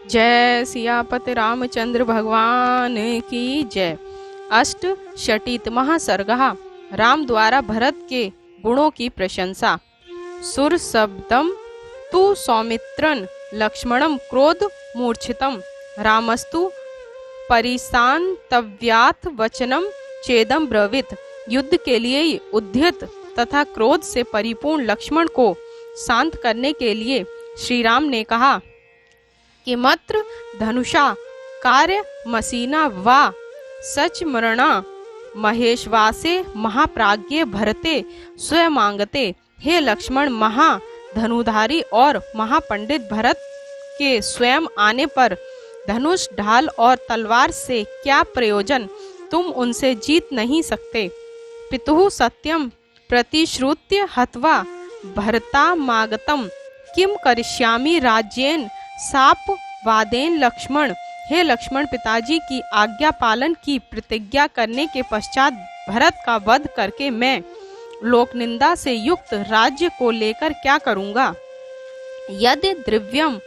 जय सियापति रामचंद्र भगवान की जय। अष्ट षटीत महासर्गः राम द्वारा भरत के गुणों की प्रशंसा। सुर शब्दम तु सौमित्रन लक्ष्मणम क्रोध मूर्छितम रामस्तु परिशांतव्यात् वचनम चेदम ब्रवीत। युद्ध के लिए उद्यत तथा क्रोध से परिपूर्ण लक्ष्मण को शांत करने के लिए श्री राम ने कहा कि मत्र धनुषा कार्य मसीना वा सच मरणा महेशवासे महाप्राज्ञ भरते स्वयं मांगते। हे लक्ष्मण, महा धनुधारी और महापंडित भरत के स्वयं आने पर धनुष ढाल और तलवार से क्या प्रयोजन, तुम उनसे जीत नहीं सकते। पितुः सत्यम प्रतिश्रुत्य हत्वा भरता मागतम किम करिष्यामि राज्येन साप वादेन लक्ष्मण। हे लक्ष्मण, पिताजी की आज्ञा पालन की प्रतिज्ञा करने के पश्चात भरत का वध करके मैं लोक निंदा से युक्त राज्य को लेकर क्या करूंगा। यदि द्रव्यम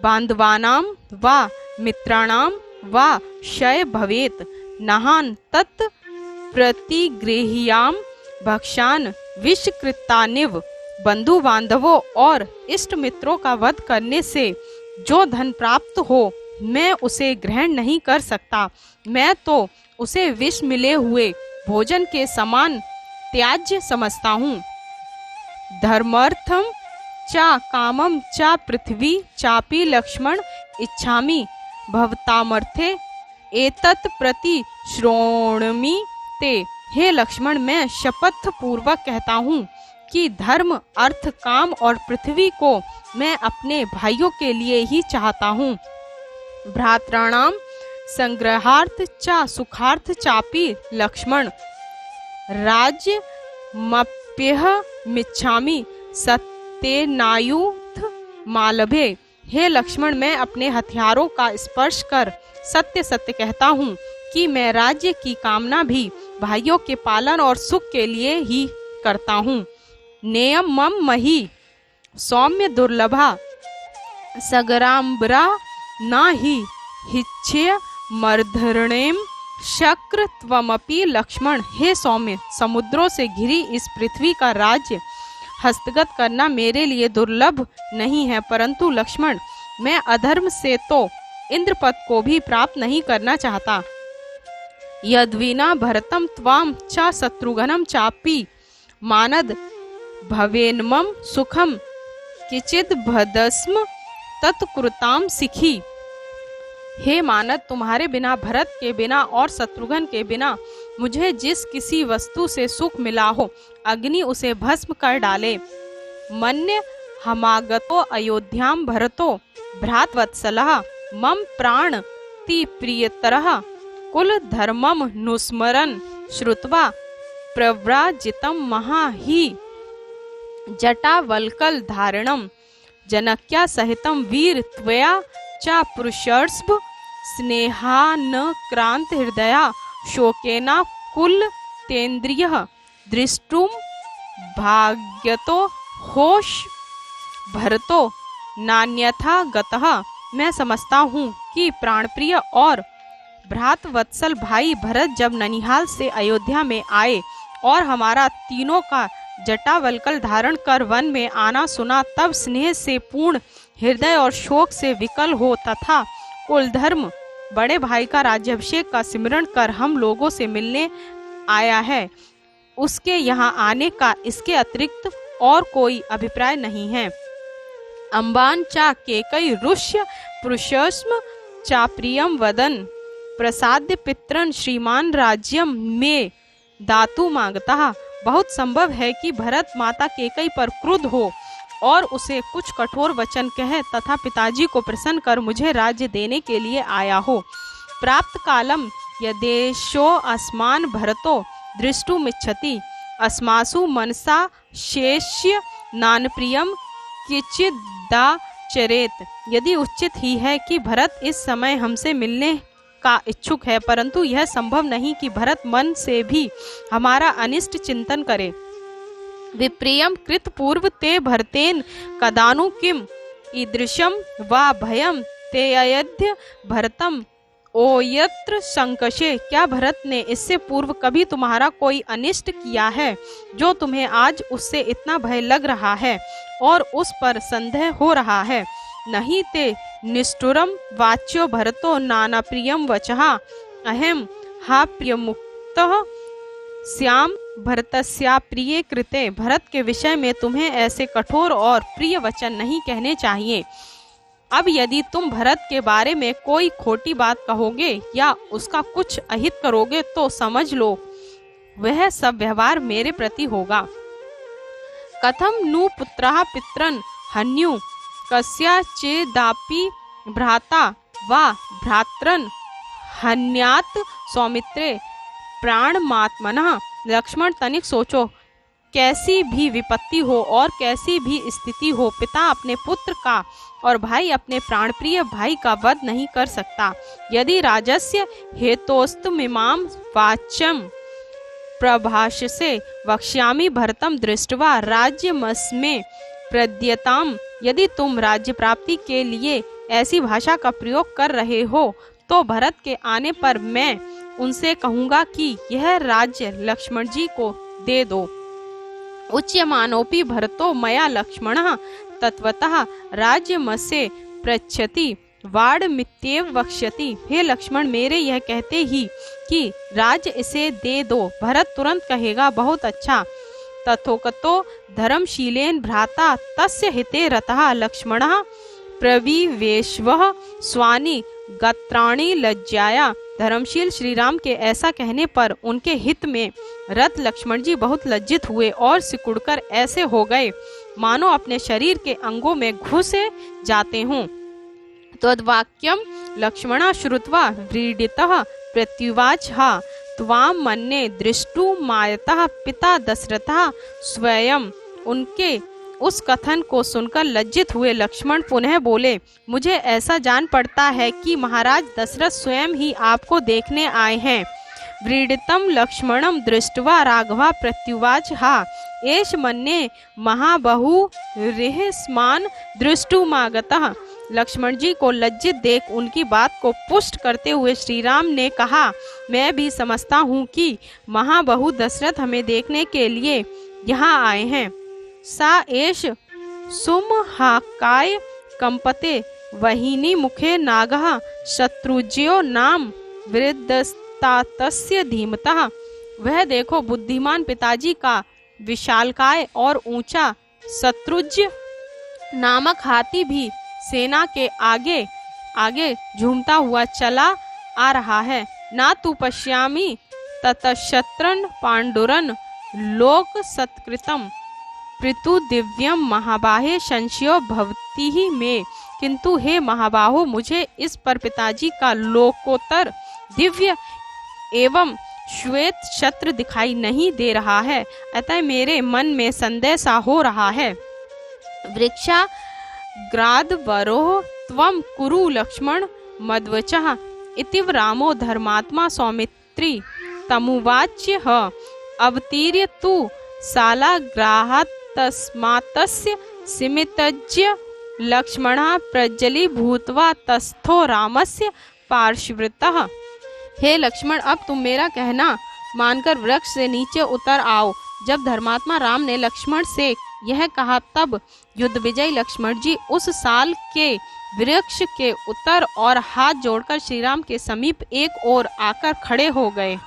बांधवानां वा मित्राणां वा क्षय भवेत नहान तत् प्रतिगृह्याम भक्षान विषकृतानिव। बंधु बांधवों और इष्ट मित्रों का वध करने से जो धन प्राप्त हो मैं उसे ग्रहण नहीं कर सकता। मैं तो उसे विष मिले हुए भोजन के समान त्याज्य समझता हूँ। धर्मार्थम चा कामम चा पृथ्वी चापि लक्ष्मण इच्छामि भवतामर्थे एतत् प्रति श्रोणमि ते। हे लक्ष्मण, मैं शपथ पूर्वक कहता हूँ कि धर्म, अर्थ, काम और पृथ्वी को मैं अपने भाइयों के लिए ही चाहता हूँ। भ्रातॄणां संग्रहार्थ चा सुखार्थ चापि लक्ष्मण राज्य मप्यह मिच्छामि सत्यनायुथ मालभे। हे लक्ष्मण, मैं अपने हथियारों का स्पर्श कर सत्य सत्य कहता हूँ कि मैं राज्य की कामना भी भाइयों के पालन और सुख के लिए ही करता हूँ। नेयम मम मही सौम्य दुर्लभा सगराम्बरा न ही हिच्छ्य मर्धरणेम शक्र त्वमपि लक्ष्मण। हे सौम्य, समुद्रों से घिरी इस पृथ्वी का राज्य हस्तगत करना मेरे लिए दुर्लभ नहीं है, परंतु लक्ष्मण, मैं अधर्म से तो इंद्रपद को भी प्राप्त नहीं करना चाहता। यद्विना भरतम त्वाम च शत्रुघ्नं चापि मानद भवेन्मम सुखम किचिद भदस्म तत्कृताम सिखी। हे मानद, तुम्हारे बिना, भरत के बिना और शत्रुघ्न के बिना मुझे जिस किसी वस्तु से सुख मिला हो, अग्नि उसे भस्म कर डाले। मन्य हमागतो अयोध्याम भरतो भ्रातवत्सलः मम प्राण ति प्रियतरः कुल धर्मम नुस्मरन् श्रुत्वा प्रव्राजितं महा ही जटावल्कल धारणम जनक्या सहितं वीर त्वया च पुरुषर्षभ स्नेहान क्रांत हृदया शोकेना कुल तेन्द्रियः दृष्टुम भाग्यतो होश भरतो नान्यथा गतः। मैं समझता हूँ कि प्राणप्रिय और भ्रातवत्सल भाई भरत जब ननिहाल से अयोध्या में आए और हमारा तीनों का जटावल्कल धारण कर वन में आना सुना, तब स्नेह से पूर्ण हृदय और शोक से विकल हो तथा कुलधर्म बड़े भाई का राज्याभिषेक का सिमरण कर हम लोगों से मिलने आया है। उसके यहाँ आने का इसके अतिरिक्त और कोई अभिप्राय नहीं है। अम्बान चा केकई रुष्य पुरुषस्म चा प्रियम वदन प्रसाद्य पित्रन श्रीमान राज्यम में दातु मांगता। बहुत संभव है कि भरत माता केकई पर क्रुद्ध हो और उसे कुछ कठोर वचन कहे तथा पिताजी को प्रसन्न कर मुझे राज्य देने के लिए आया हो। प्राप्त कालम यदेशो अस्मान भरतो दृष्टुमिच्छति अस्मासु मनसा शेष्य नानप्रियम किचिदा चरेत। यदि उचित ही है कि भरत इस समय हमसे मिलने का इच्छुक है, परंतु यह संभव नहीं कि भरत मन से भी हमारा अनिष्ट चिंतन करे। विप्रियम कृत पूर्व ते भरतेन कदानु किम ईदृशम वा भयम तेयद्य भरतम ओ यत्र संकशे, क्या भरत ने इससे पूर्व कभी तुम्हारा कोई अनिष्ट किया है जो तुम्हें आज उससे इतना भय लग रहा है और उस पर संदेह हो रहा है? नहीं ते निष्ठुरम वाच्यो भरतो नाना प्रियम वचः अहम हा प्रियमुक्तः श्याम भरतस्या प्रिय कृते। भरत के विषय में तुम्हें ऐसे कठोर और प्रिय वचन नहीं कहने चाहिए। अब यदि तुम भरत के बारे में कोई खोटी बात कहोगे या उसका कुछ अहित करोगे तो समझ लो वह सब व्यवहार मेरे प्रति होगा। कथम नु पुत्रः पितरन् हन्यु कस्याचिदापि भ्राता वा भ्रातरन् हन्यात् सौमित्रे प्राणमात्मनः। लक्ष्मण तनिक सोचो, कैसी भी विपत्ति हो और कैसी भी स्थिति हो, पिता अपने पुत्र का और भाई अपने प्राणप्रिय भाई का वध नहीं कर सकता। यदि राजस्य हेतोस्तमिमां वाच्यं प्रभाषसे वक्ष्यामि भरतम दृष्ट्वा राज्यमस्मे प्रद्यताम। यदि तुम राज्य प्राप्ति के लिए ऐसी भाषा का प्रयोग कर रहे हो तो भरत के आने पर मैं उनसे कहूँगा कि यह राज्य लक्ष्मण जी को दे दो। उच्यमानोपि भरतो मया लक्ष्मणः तत्वतः राज्यमस्य पृच्छति वाडमित्येव वक्ष्यति। हे लक्ष्मण, मेरे यह कहते ही कि राज्य इसे दे दो, भरत तुरंत कहेगा बहुत अच्छा। तथोक्तो धर्मशीलेन भ्राता तस्य हिते रतः लक्ष्मणः प्रविवेशवः स्वानि गात्राणि लज्जाया। धर्मशील श्री राम के ऐसा कहने पर उनके हित में रत लक्ष्मण जी बहुत लज्जित हुए और सिकुड़कर ऐसे हो गए मानो अपने शरीर के अंगों में घुसे जाते हों। तद्वाक्यम लक्ष्मणः श्रुत्वा व्रीडितः प्रत्युवाच त्वां मन्ये दृष्टुमायतः पिता दशरथः स्वयं। उनके उस कथन को सुनकर लज्जित हुए लक्ष्मण पुनः बोले, मुझे ऐसा जान पड़ता है कि महाराज दशरथ स्वयं ही आपको देखने आए हैं। व्रीडितम लक्ष्मणम दृष्ट्वा राघवा प्रत्युवाच एष मन्ये महाबहुरिस्मान् दृष्टुमागतः। लक्ष्मण जी को लज्जित देख उनकी बात को पुष्ट करते हुए श्री राम ने कहा, मैं भी समझता हूँ कि महाबहु दशरथ हमें देखने के लिए यहाँ आए हैं। सा एष सुमहाकाय कंपते वहिनी मुखे नागः शत्रुज्यो नाम वृद्धस्तातस्य धीमतः। वह देखो बुद्धिमान पिताजी का विशालकाय और ऊंचा शत्रुज्य नामक हाथी भी सेना के आगे आगे झूमता हुआ चला आ रहा है। ना तु पश्यामि ततशत्रन पांडुरन लोक सत्कृतम पृथु दिव्यम महाबाहे संशयो भवती ही में। किंतु हे महाबाहो, मुझे इस पर पिताजी का लोकोत्तर दिव्य एवं श्वेत छत्र दिखाई नहीं दे रहा है, अतः मेरे मन में संदेह सा हो रहा है। वृक्षा ग्रादवरोह त्वं कुरु लक्ष्मण मद्वचः इतिव रामो धर्मात्मा सौमित्री तमुवाच्य अवतीर्य तु शालाग्राहात् तस्मात्तस्य सिमितज्य लक्ष्मणः प्रज्वली भूत्वा तस्थो रामस्य पार्श्वतः। हे लक्ष्मण, अब तुम मेरा कहना मानकर वृक्ष से नीचे उतर आओ। जब धर्मात्मा राम ने लक्ष्मण से यह कहा तब युद्ध विजयी लक्ष्मण जी उस साल के वृक्ष के उतर और हाथ जोड़कर श्री राम के समीप एक ओर आकर खड़े हो गए।